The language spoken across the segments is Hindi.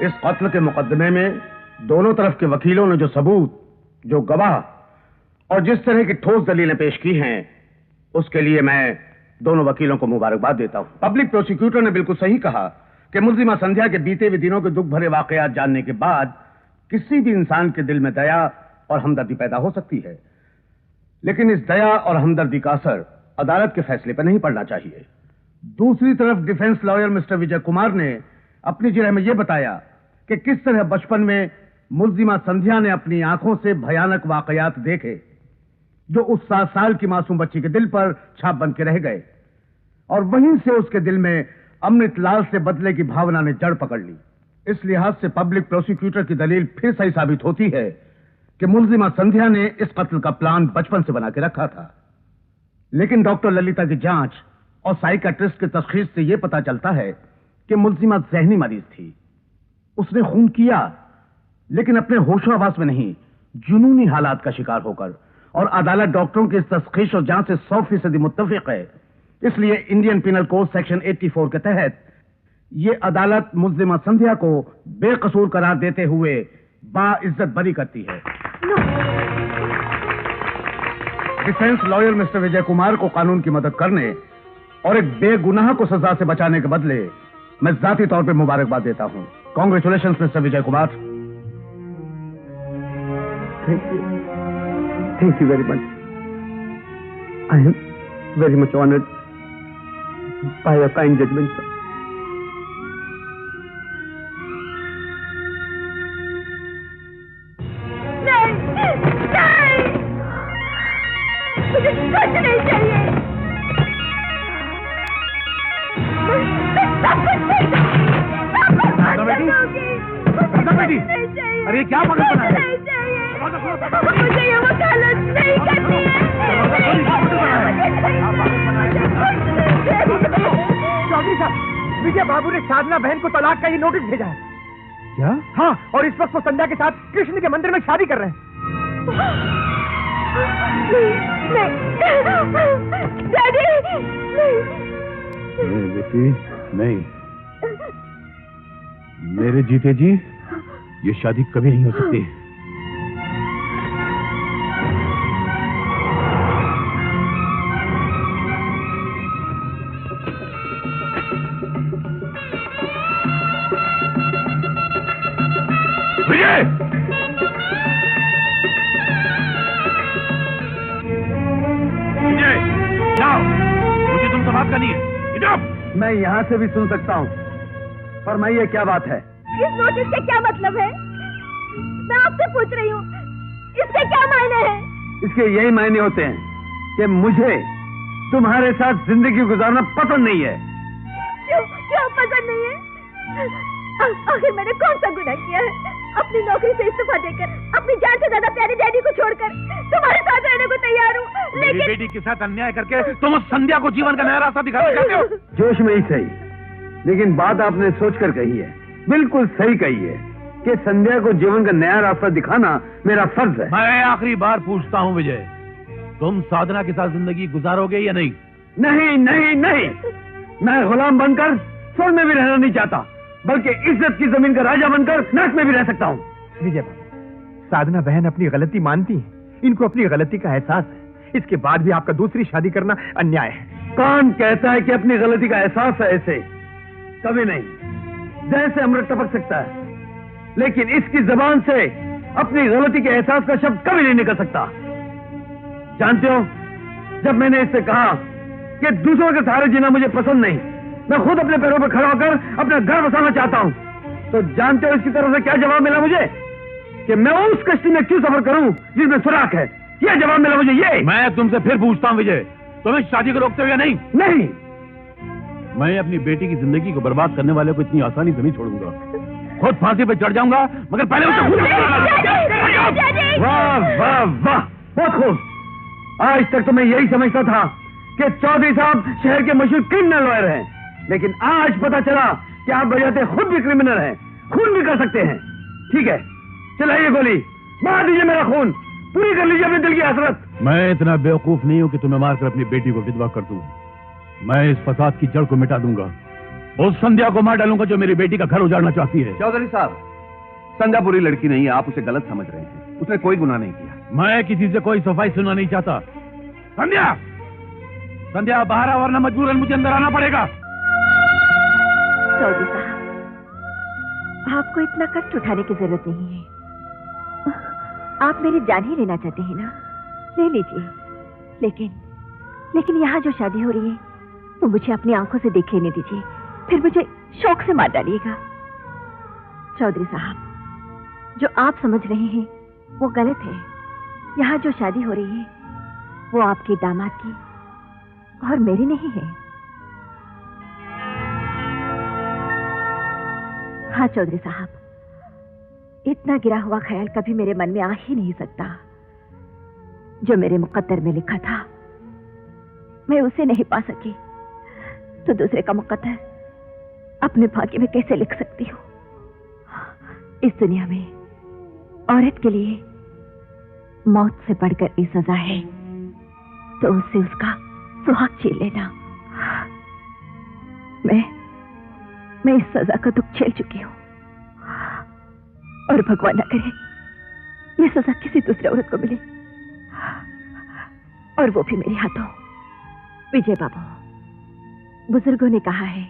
इस कत्ल के मुकदमे में दोनों तरफ के वकीलों ने जो सबूत, जो गवाह और जिस तरह की ठोस दलीलें पेश की हैं, उसके लिए मैं दोनों वकीलों को मुबारकबाद देता हूं। पब्लिक प्रोसिक्यूटर ने बिल्कुल सही कहा कि मुल्जिमा संध्या के बीते हुए दिनों के दुख भरे वाकयात जानने के बाद किसी भी इंसान के दिल में दया और हमदर्दी पैदा हो सकती है, लेकिन इस दया और हमदर्दी का असर अदालत के फैसले पर नहीं पड़ना चाहिए। दूसरी तरफ defence lawyer mister Vijay Kumar ने अपनी जिरह में यह बताया कि किस तरह बचपन में मुल्जिमा संध्या ने अपनी आंखों से भयानक वाकयात देखे जो उस 7 साल की मासूम बच्ची के दिल पर छाप बन के रह गए, और वहीं से उसके दिल में अमृतलाल से बदले की भावना ने जड़ पकड़ ली। इस लिहाज से पब्लिक प्रोसिक्यूटर की दलील फिर सही साबित होती है कि मुल्जिमा संध्या ने इस कत्ल का प्लान बचपन से बना के रखा था। लेकिन डॉक्टर ललिता की जांच और साइकियाट्रिस्ट की तशखीस से यह पता चलता है कि मुल्जिमा जहनी मरीज थी। उसने खून किया, लेकिन अपने होशो-हवास में नहीं, जुनूनी हालात का शिकार होकर, और अदालत डॉक्टरों की इस तशखीस और जांच से 100% मुत्तफिक है। इसलिए इंडियन पिनल कोड सेक्शन 84 के तहत यह अदालत मुल्जिमा संध्या को बेकसूर करार देते हुए बाइज्जत बरी करती है। Defence lawyer mister Vijay Kumar को कानून की मदद करने और एक बेगुनाह को सजा से बचाने के बदले मैं जाती तौर पर मुबारकबाद देता हूं। Congratulation mister Vijay Kumar. Thank you very much. I am very much honored by your kind judgment, sir. नहीं, नहीं, मुझे कुछ नहीं चाहिए। अरे क्या पागल बना है? मुझे ये वकालत नहीं करनी है। चौधरी साहब, विजय बाबू ने साधना बहन को तलाक का ये नोटिस भेजा है। क्या? हाँ, और इस वक्त वो संध्या के साथ कृष्ण के मंदिर में शादी कर रहे हैं। डैडी, बेटी नहीं, मेरे जीते जी ये शादी कभी नहीं हो सकती। विजय! विजय, जाओ, मुझे तुमसे बात करनी है। मैं यहाँ से भी सुन सकता हूँ, फरमाइए क्या बात है? इस नोटिस के क्या मतलब है? मैं आपसे पूछ रही हूँ, इसके क्या मायने हैं? इसके यही मायने होते हैं कि मुझे तुम्हारे साथ जिंदगी गुजारना पसंद नहीं है। क्यों पसंद नहीं है? आखिर मैंने कौन सा गुनाह किया है? अपनी नौकरी से इस्तीफा देकर, अपनी जान से ज्यादा प्यारे डैडी को छोड़कर तुम्हारे साथ रहने को तैयार हूँ, लेकिन मेरी बेटी के साथ अन्याय करके तुम उस संध्या को जीवन का नया रास्ता दिखाना चाहते हो। जोश में ही सही, लेकिन बात आपने सोचकर कही है, बिल्कुल सही कही है कि संध्या को जीवन का नया रास्ता दिखाना मेरा फर्ज है। मैं आखिरी बार पूछता हूँ विजय, तुम साधना के साथ जिंदगी गुजारोगे या नहीं? नहीं नहीं नहीं, मैं गुलाम बनकर स्वर्ग में भी रहना नहीं चाहता, बल्कि इज्जत की जमीन का राजा बनकर नर्क में भी रह सकता हूँ। विजय बाबू, साधना बहन अपनी गलती मानती है, इनको अपनी गलती का एहसास है, इसके बाद भी आपका दूसरी शादी करना अन्याय है। कौन कहता है कि अपनी गलती का एहसास है? ऐसे कभी नहीं। जैसे अमृत टपक सकता है, लेकिन इसकी जबान से अपनी गलती के एहसास का शब्द कभी नहीं निकल सकता। जानते हो, जब मैंने इससे कहा कि दूसरों के सहारे जीना मुझे पसंद नहीं, मैं खुद अपने पैरों पर खड़ा होकर अपना घर बसाना चाहता हूं, तो जानते हो इसकी तरफ से क्या जवाब मिला मुझे? कि मैं उस कश्ती में क्यों सफर करूं जिसमें सुराख है। यह जवाब मिला मुझे। ये मैं तुमसे फिर पूछता हूँ विजय, तुम इस शादी को रोकते हो या नहीं? नहीं, मैं अपनी बेटी की जिंदगी को बर्बाद करने वाले को इतनी आसानी से नहीं छोड़ूंगा। खुद फांसी पे चढ़ जाऊंगा, मगर पहले उसे वाह वाह वाह, बहुत खूब। आज तक तो मैं यही समझता था कि चौधरी साहब शहर के मशहूर क्रिमिनल लॉयर हैं, लेकिन आज पता चला कि आप बजाते खुद भी क्रिमिनल हैं, खून भी कर सकते हैं। ठीक है, चलाइए गोली, मार दीजिए मेरा खून, पूरी कर लीजिए अपने दिल की हसरत। मैं इतना बेवकूफ नहीं हूं कि तुम्हें मारकर अपनी बेटी को विधवा कर दूं। मैं इस फसाद की जड़ को मिटा दूंगा, उस संध्या को मार डालूंगा जो मेरी बेटी का घर उजाड़ना चाहती है। चौधरी साहब, संध्या बुरी लड़की नहीं है, आप उसे गलत समझ रहे हैं। उसने कोई गुनाह नहीं किया। मैं किसी से कोई सफाई सुनना नहीं चाहता। संध्या, संध्या बाहर आ, वरना मजबूरन मुझे अंदर आना पड़ेगा। चौधरी साहब, आपको इतना कष्ट उठाने की जरूरत नहीं है। आप मेरी जान ही लेना चाहते हैं ना, ले लीजिए। लेकिन यहाँ जो शादी हो रही है वो मुझे अपनी आंखों से देख लेने दीजिए, फिर मुझे शौक से मार डालिएगा। चौधरी साहब, जो आप समझ रहे हैं वो गलत है। यहाँ जो शादी हो रही है वो आपके दामाद की और मेरी नहीं है। हाँ चौधरी साहब, इतना गिरा हुआ ख्याल कभी मेरे मन में आ ही नहीं सकता। जो मेरे मुकद्दर में लिखा था मैं उसे नहीं पा सकी, तो दूसरे का मुकद्दर अपने भाग्य में कैसे लिख सकती हूँ? इस दुनिया में औरत के लिए मौत से बढ़कर कोई सजा है तो उससे उसका सुहाग छीन लेना। मैं इस सजा का दुख झेल चुकी हूँ और भगवान न करे ये सजा किसी दूसरे औरत को मिले, और वो भी मेरे हाथों। विजय बाबू, बुजुर्गों ने कहा है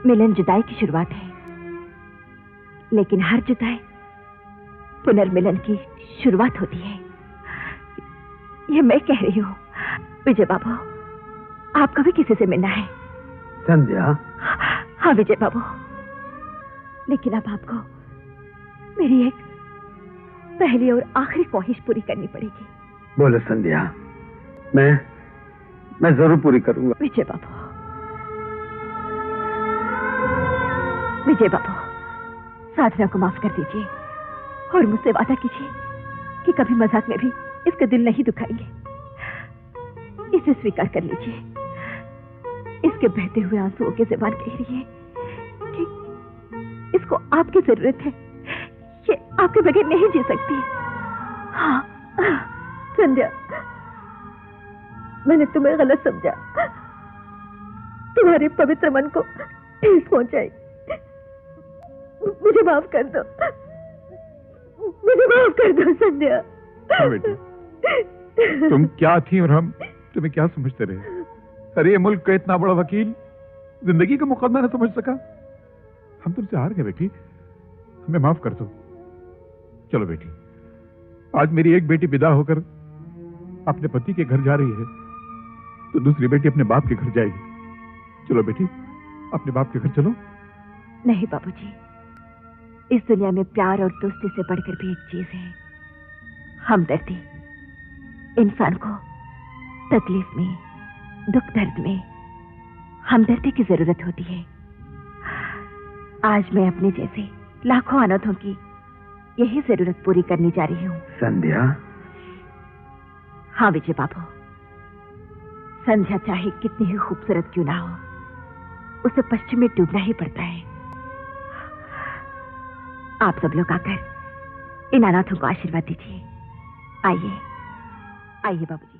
मिलन जुदाई की शुरुआत है, लेकिन हर जुदाई पुनर्मिलन की शुरुआत होती है। ये मैं कह रही हूँ। विजय बाबू, आपको भी किसी से मिलना है। संध्या? हाँ विजय बाबू, लेकिन अब आपको मेरी एक पहली और आखिरी ख्वाहिश पूरी करनी पड़ेगी। बोलो संध्या, मैं जरूर पूरी करूंगा। विजय बाबू, विजय बाबू, साधना को माफ कर दीजिए और मुझसे वादा कीजिए कि कभी मजाक में भी इसका दिल नहीं दुखाएंगे। इसे स्वीकार कर लीजिए। इसके बहते हुए आंसुओं की जुबान कह रही है कि इसको आपकी जरूरत है, ये आपके बगैर नहीं जी सकती। हाँ संध्या, मैंने तुम्हें गलत समझा, तुम्हारे पवित्र मन को ठेस पहुंचाई। मुझे माफ कर दो, मुझे माफ कर दो संध्या। हाँ बेटी, तुम क्या थी और हम तुम्हें क्या समझते रहे? अरे ये मुल्क का इतना बड़ा वकील जिंदगी का मुकदमा न समझ सका। हम तुमसे हार गए बेटी, हमें माफ कर दो। चलो बेटी, आज मेरी एक बेटी विदा होकर अपने पति के घर जा रही है तो दूसरी बेटी अपने बाप के घर जाएगी। चलो बेटी, अपने बाप के घर चलो। नहीं बाबूजी, इस दुनिया में प्यार और दोस्ती से बढ़कर भी एक चीज है, हमदर्दी। इंसान को तकलीफ में, दुख दर्द में हमदर्दी की जरूरत होती है। आज मैं अपने जैसे लाखों अनाथों की यही जरूरत पूरी करने जा रही हूँ। संध्या? हाँ विजय बाबू, संध्या चाहे कितनी ही खूबसूरत क्यों ना हो, उसे पश्चिम में डूबना ही पड़ता है। आप सब लोग आकर इन अनाथों को आशीर्वाद दीजिए। आइए आइए बाबूजी।